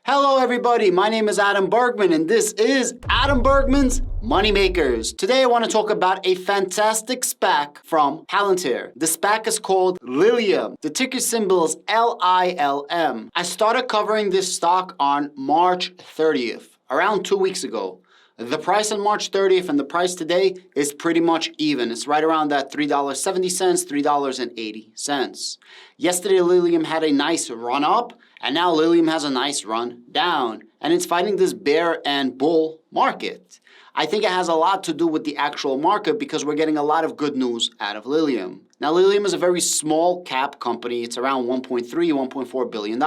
Hello everybody, my name is Adam Bergman and this is Adam Bergman's Moneymakers. Today I want to talk about a fantastic SPAC from PALANTIR. The SPAC is called Lilium. The ticker symbol is LILM. I started covering this stock on March 30th, around 2 weeks ago. The price on March 30th and the price today is pretty much even. It's right around that $3.70, $3.80. Yesterday Lilium had a nice run up. And now Lilium has a nice run down, and it's fighting this bear and bull market. I think it has a lot to do with the actual market because we're getting a lot of good news out of Lilium. Now, Lilium is a very small cap company. It's around $1.3, $1.4 billion.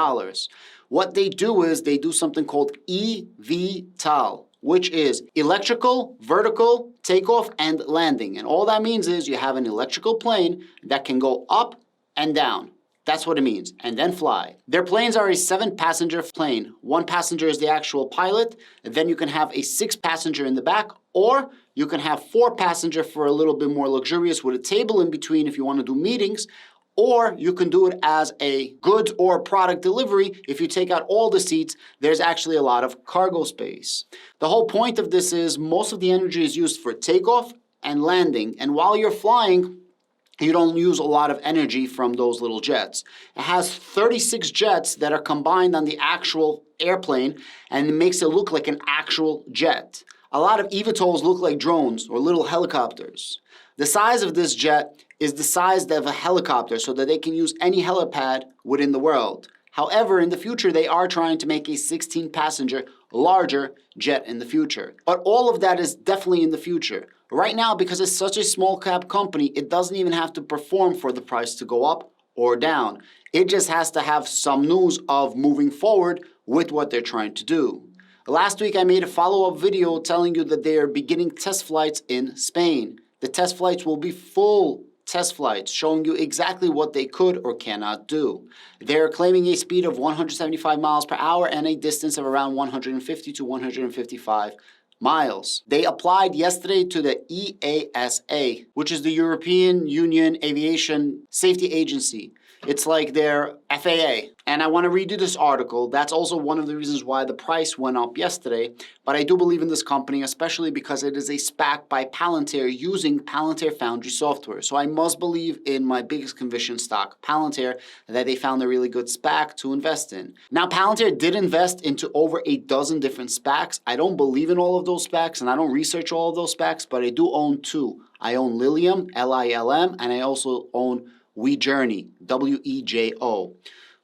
What they do is they do something called EVTOL, which is electrical, vertical, takeoff, and landing. And all that means is you have an electrical plane that can go up and down. That's what it means, and then fly. Their planes are a 7-passenger plane. 1 passenger is the actual pilot, and then you can have a 6-passenger in the back, or you can have 4-passenger for a little bit more luxurious with a table in between if you want to do meetings, or you can do it as a goods or product delivery. If you take out all the seats, there's actually a lot of cargo space. The whole point of this is most of the energy is used for takeoff and landing, and while you're flying, you don't use a lot of energy from those little jets. It has 36 jets that are combined on the actual airplane, and it makes it look like an actual jet. A lot of EVTOLs look like drones or little helicopters. The size of this jet is the size of a helicopter so that they can use any helipad within the world. However, in the future, they are trying to make a 16-passenger larger jet in the future. But all of that is definitely in the future. Right now, because it's such a small cap company, it doesn't even have to perform for the price to go up or down. It just has to have some news of moving forward with what they're trying to do. Last week, I made a follow-up video telling you that they are beginning test flights in Spain. The test flights will be full test flights showing you exactly what they could or cannot do. They're claiming a speed of 175 miles per hour and a distance of around 150 to 155 miles. They applied yesterday to the EASA, which is the European Union Aviation Safety Agency. It's like their FAA. And I want to read you this article. That's also one of the reasons why the price went up yesterday. But I do believe in this company, especially because it is a SPAC by Palantir using Palantir Foundry software. So I must believe in my biggest conviction stock, Palantir, that they found a really good SPAC to invest in. Now, Palantir did invest into over a dozen different SPACs. I don't believe in all of those SPACs, and I don't research all of those SPACs, but I do own 2. I own Lilium, Lilm, and I also own WeJourney, WEJO.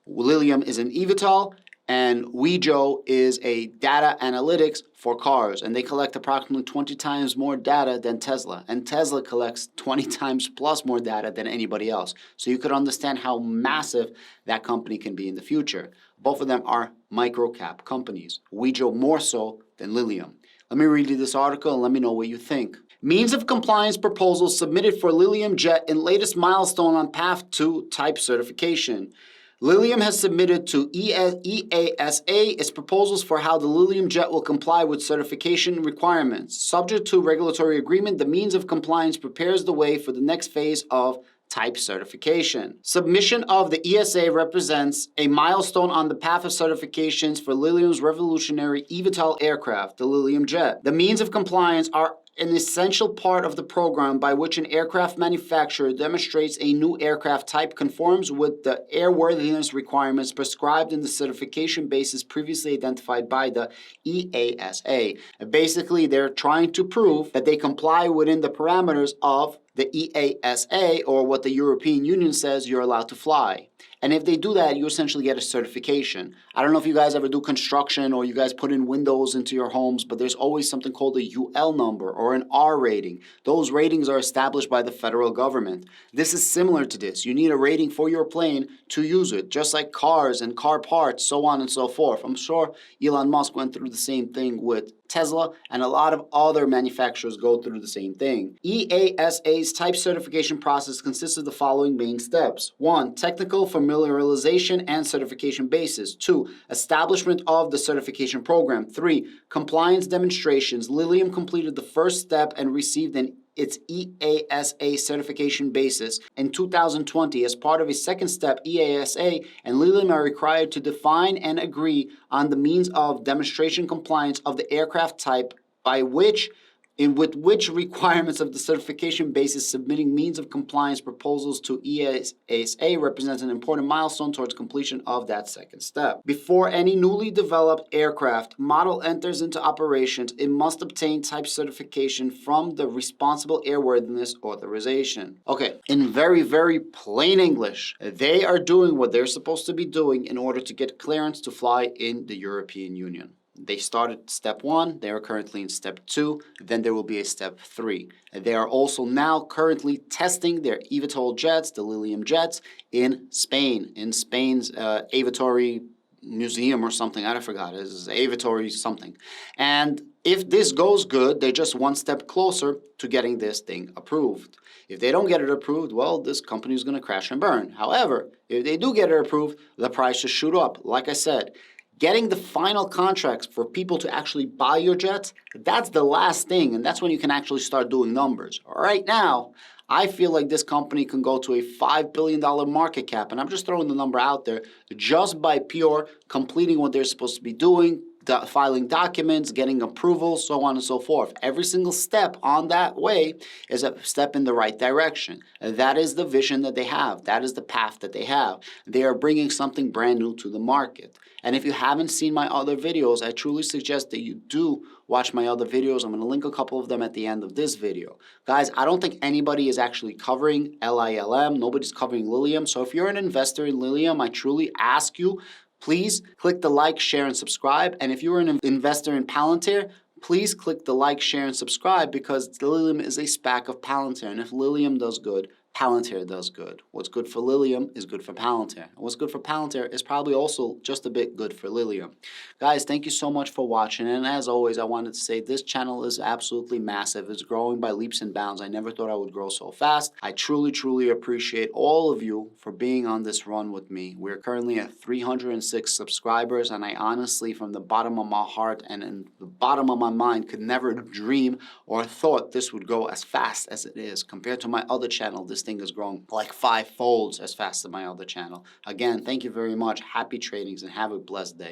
Lilium is an EVTOL, and WeJo is a data analytics for cars, and they collect approximately 20 times more data than Tesla, and Tesla collects 20 times plus more data than anybody else. So you could understand how massive that company can be in the future. Both of them are micro-cap companies, WeJo more so than Lilium. Let me read you this article and let me know what you think. Means of compliance proposals submitted for Lilium Jet in latest milestone on path to type certification. Lilium has submitted to EASA its proposals for how the Lilium Jet will comply with certification requirements. Subject to regulatory agreement, the means of compliance prepares the way for the next phase of type certification. Submission of the ESA represents a milestone on the path of certifications for Lilium's revolutionary EVTOL aircraft, the Lilium Jet. The means of compliance are an essential part of the program by which an aircraft manufacturer demonstrates a new aircraft type conforms with the airworthiness requirements prescribed in the certification basis previously identified by the EASA. Basically, they're trying to prove that they comply within the parameters of the EASA, or what the European Union says you're allowed to fly. And if they do that, you essentially get a certification. I don't know if you guys ever do construction or you guys put in windows into your homes, but there's always something called a UL number or an R rating. Those ratings are established by the federal government. This is similar to this. You need a rating for your plane to use it, just like cars and car parts, so on and so forth. I'm sure Elon Musk went through the same thing with Tesla, and a lot of other manufacturers go through the same thing. EASA's type certification process consists of the following main steps. 1. Technical familiarization and certification basis. 2. Establishment of the certification program. 3. Compliance demonstrations. Lilium completed the first step and received an its EASA certification basis. In 2020, as part of a second step, EASA and Lilium are required to define and agree on the means of demonstration compliance of the aircraft type with which requirements of the certification basis submitting means of compliance proposals to EASA represents an important milestone towards completion of that second step. Before any newly developed aircraft model enters into operations, it must obtain type certification from the Responsible Airworthiness Authorization. Okay, in very, very plain English, they are doing what they're supposed to be doing in order to get clearance to fly in the European Union. They started step 1, they are currently in step 2, then there will be a step 3. They are also now currently testing their EVTOL jets, the Lilium jets, in Spain, in Spain's aviatory museum or something. I forgot, it's aviatory something. And if this goes good, they're just one step closer to getting this thing approved. If they don't get it approved, well, this company is going to crash and burn. However, if they do get it approved, the price should shoot up. Like I said, getting the final contracts for people to actually buy your jets, that's the last thing, and that's when you can actually start doing numbers. Right now, I feel like this company can go to a $5 billion market cap, and I'm just throwing the number out there, just by pure completing what they're supposed to be doing, filing documents, getting approval, so on and so forth. Every single step on that way is a step in the right direction. That is the vision that they have. That is the path that they have. They are bringing something brand new to the market. And if you haven't seen my other videos, I truly suggest that you do watch my other videos. I'm going to link a couple of them at the end of this video. Guys, I don't think anybody is actually covering LILM. Nobody's covering Lilium. So if you're an investor in Lilium, I truly ask you, please click the like, share, and subscribe. And if you're an investor in Palantir, please click the like, share, and subscribe, because Lilium is a SPAC of Palantir. And if Lilium does good, Palantir does good. What's good for Lilium is good for Palantir. And what's good for Palantir is probably also just a bit good for Lilium. Guys, thank you so much for watching. And as always, I wanted to say this channel is absolutely massive. It's growing by leaps and bounds. I never thought I would grow so fast. I truly, truly appreciate all of you for being on this run with me. We're currently at 306 subscribers, and I honestly, from the bottom of my heart and in the bottom of my mind, could never dream or thought this would go as fast as it is. Compared to my other channel, this thing has grown like 5-fold as fast as my other channel. Again, thank you very much. Happy tradings and have a blessed day.